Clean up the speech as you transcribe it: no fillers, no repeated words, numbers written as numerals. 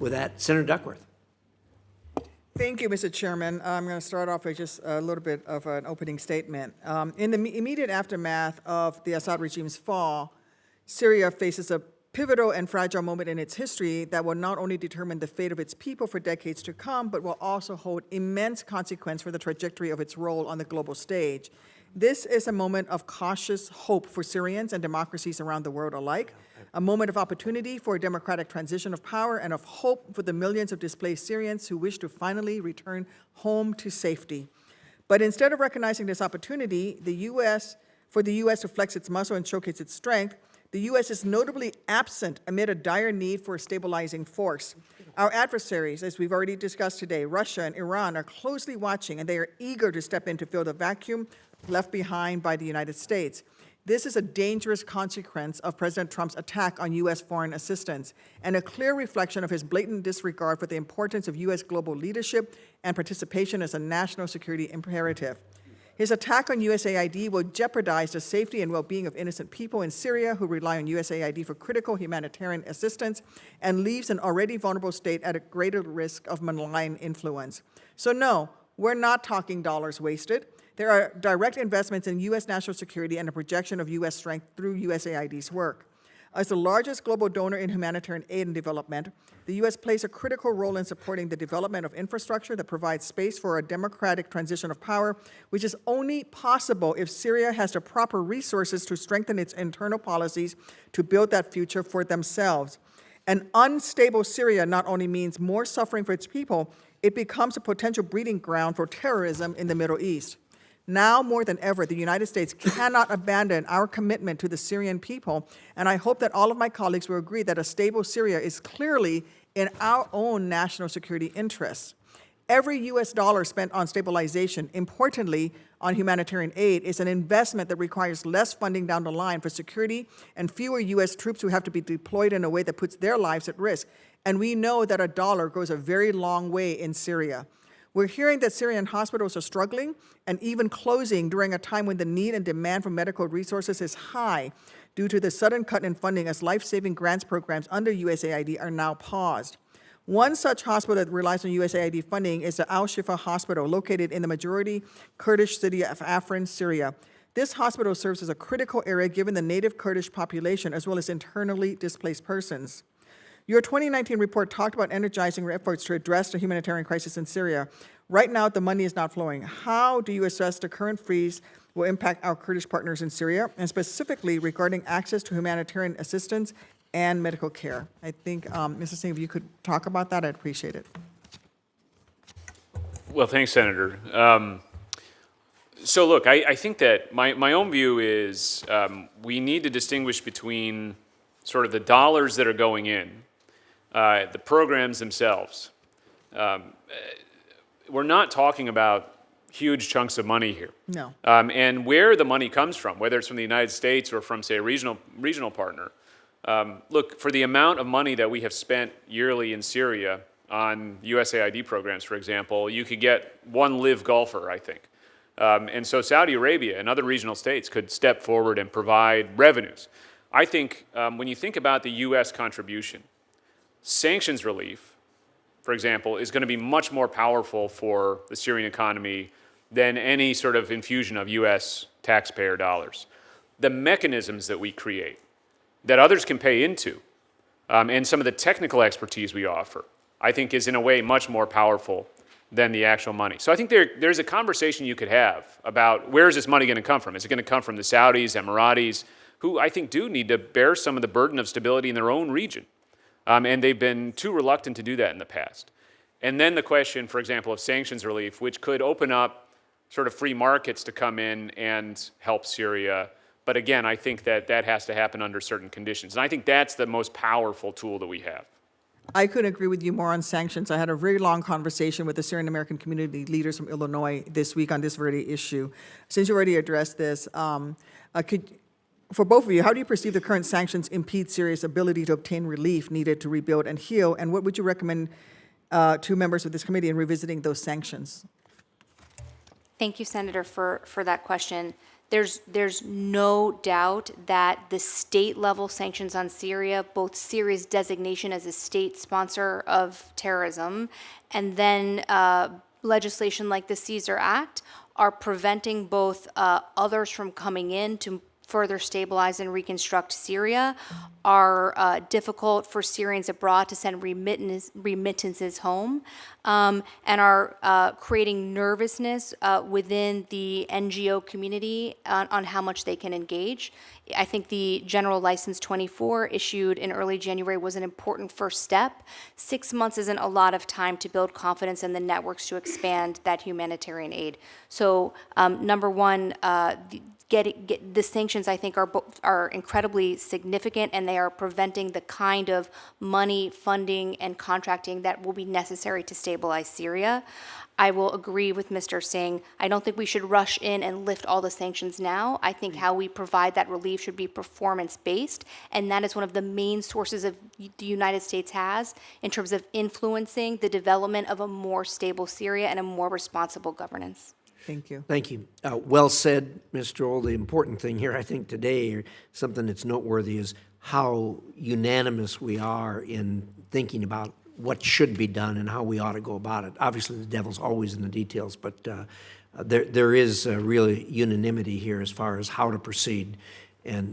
With that, Senator Duckworth. Thank you, Mr. Chairman. I'm going to start off with just a little bit of an opening statement. In the immediate aftermath of the Assad regime's fall, Syria faces a pivotal and fragile moment in its history that will not only determine the fate of its people for decades to come, but will also hold immense consequence for the trajectory of its role on the global stage. This is a moment of cautious hope for Syrians and democracies around the world alike, a moment of opportunity for a democratic transition of power and of hope for the millions of displaced Syrians who wish to finally return home to safety. But instead of recognizing this opportunity, for the U.S. to flex its muscle and showcase its strength, the U.S. is notably absent amid a dire need for a stabilizing force. Our adversaries, as we've already discussed today, Russia and Iran, are closely watching, and they are eager to step in to fill the vacuum left behind by the United States. This is a dangerous consequence of President Trump's attack on U.S. foreign assistance and a clear reflection of his blatant disregard for the importance of U.S. global leadership and participation as a national security imperative. His attack on USAID will jeopardize the safety and well-being of innocent people in Syria who rely on USAID for critical humanitarian assistance and leaves an already vulnerable state at a greater risk of malign influence. So no, we're not talking dollars wasted. There are direct investments in U.S. national security and a projection of U.S. strength through USAID's work. As the largest global donor in humanitarian aid and development, the U.S. plays a critical role in supporting the development of infrastructure that provides space for a democratic transition of power, which is only possible if Syria has the proper resources to strengthen its internal policies to build that future for themselves. An unstable Syria not only means more suffering for its people, it becomes a potential breeding ground for terrorism in the Middle East. Now more than ever, the United States cannot abandon our commitment to the Syrian people, and I hope that all of my colleagues will agree that a stable Syria is clearly in our own national security interests. Every U.S. dollar spent on stabilization, importantly on humanitarian aid, is an investment that requires less funding down the line for security and fewer U.S. troops who have to be deployed in a way that puts their lives at risk. And we know that a dollar goes a very long way in Syria. We're hearing that Syrian hospitals are struggling and even closing during a time when the need and demand for medical resources is high due to the sudden cut in funding as life-saving grants programs under USAID are now paused. One such hospital that relies on USAID funding is the Al-Shifa Hospital, located in the majority Kurdish city of Afrin, Syria. This hospital serves as a critical area given the native Kurdish population as well as internally displaced persons. Your 2019 report talked about energizing efforts to address the humanitarian crisis in Syria. Right now, the money is not flowing. How do you assess the current freeze will impact our Kurdish partners in Syria, and specifically regarding access to humanitarian assistance and medical care? I think, Mr. Singh, if you could talk about that, I'd appreciate it. Well, thanks, Senator. So look, I think that my own view is we need to distinguish between sort of the dollars that are going in, the programs themselves. We're not talking about huge chunks of money here. No. And where the money comes from, whether it's from the United States or from, say, a regional partner. Look, for the amount of money that we have spent yearly in Syria on USAID programs, for example, you could get one live golfer, I think. And so Saudi Arabia and other regional states could step forward and provide revenues. I think when you think about the U.S. contribution, sanctions relief, for example, is going to be much more powerful for the Syrian economy than any sort of infusion of U.S. taxpayer dollars. The mechanisms that we create, that others can pay into, and some of the technical expertise we offer, I think is in a way much more powerful than the actual money. So I think there's a conversation you could have about where is this money going to come from? Is it going to come from the Saudis, Emiratis, who I think do need to bear some of the burden of stability in their own region? And they've been too reluctant to do that in the past. And then the question, for example, of sanctions relief, which could open up sort of free markets to come in and help Syria. But again, I think that has to happen under certain conditions. And I think that's the most powerful tool that we have. I couldn't agree with you more on sanctions. I had a very long conversation with the Syrian American community leaders from Illinois this week on this very issue. Since you already addressed this, for both of you, how do you perceive the current sanctions impede Syria's ability to obtain relief needed to rebuild and heal? And what would you recommend to members of this committee in revisiting those sanctions? Thank you, Senator, for that question. There's no doubt that the state-level sanctions on Syria, both Syria's designation as a state sponsor of terrorism, and then legislation like the Caesar Act, are preventing both others from coming in to further stabilize and reconstruct Syria, are difficult for Syrians abroad to send remittances home, and are creating nervousness within the NGO community on how much they can engage. I think the General License 24 issued in early January was an important first step. 6 months isn't a lot of time to build confidence in the networks to expand that humanitarian aid. So, number one, the sanctions, I think, are incredibly significant, and they are preventing the kind of money, funding, and contracting that will be necessary to stabilize Syria. I will agree with Mr. Singh. I don't think we should rush in and lift all the sanctions now. I think how we provide that relief should be performance-based, and that is one of the main sources of the United States has in terms of influencing the development of a more stable Syria and a more responsible governance. Thank you. Thank you. Well said, Ms. Stroll. The important thing here, I think, today, or something that's noteworthy, is how unanimous we are in thinking about what should be done and how we ought to go about it. Obviously, the devil's always in the details, but there is really unanimity here as far as how to proceed. And